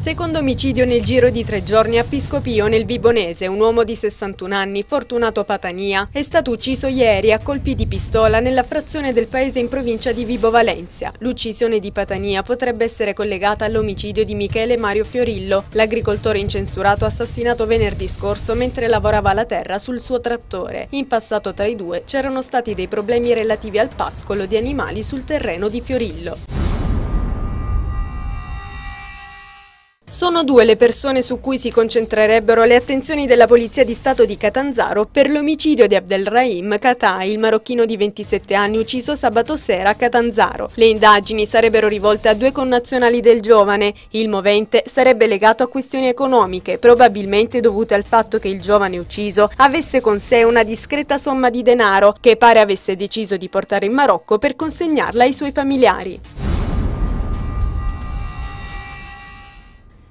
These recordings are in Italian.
Secondo omicidio nel giro di 3 giorni a Piscopio nel Vibonese, un uomo di 61 anni, Fortunato Patania, è stato ucciso ieri a colpi di pistola nella frazione del paese in provincia di Vibo Valentia. L'uccisione di Patania potrebbe essere collegata all'omicidio di Michele Mario Fiorillo, l'agricoltore incensurato assassinato venerdì scorso mentre lavorava la terra sul suo trattore. In passato tra i due c'erano stati dei problemi relativi al pascolo di animali sul terreno di Fiorillo. Sono 2 le persone su cui si concentrerebbero le attenzioni della Polizia di Stato di Catanzaro per l'omicidio di Abdelrahim Katai, il marocchino di 27 anni ucciso sabato sera a Catanzaro. Le indagini sarebbero rivolte a 2 connazionali del giovane. Il movente sarebbe legato a questioni economiche, probabilmente dovute al fatto che il giovane ucciso avesse con sé una discreta somma di denaro che pare avesse deciso di portare in Marocco per consegnarla ai suoi familiari.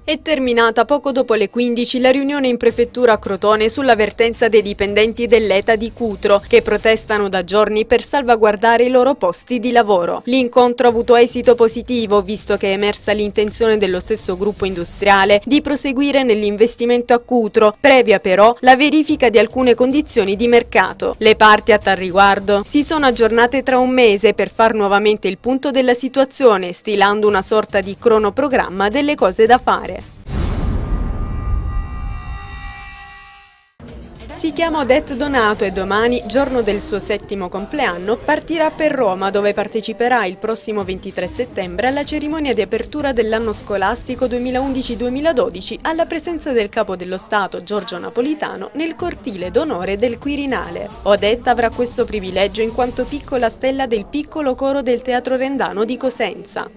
È terminata poco dopo le 15 la riunione in prefettura a Crotone sull'avvertenza dei dipendenti dell'ETA di Cutro che protestano da giorni per salvaguardare i loro posti di lavoro. L'incontro ha avuto esito positivo visto che è emersa l'intenzione dello stesso gruppo industriale di proseguire nell'investimento a Cutro, previa però la verifica di alcune condizioni di mercato. Le parti a tal riguardo si sono aggiornate tra un mese per far nuovamente il punto della situazione, stilando una sorta di cronoprogramma delle cose da fare. Si chiama Odette Donato e domani, giorno del suo 7° compleanno, partirà per Roma dove parteciperà il prossimo 23 settembre alla cerimonia di apertura dell'anno scolastico 2011-2012 alla presenza del Capo dello Stato Giorgio Napolitano nel cortile d'onore del Quirinale. Odette avrà questo privilegio in quanto piccola stella del piccolo coro del Teatro Rendano di Cosenza.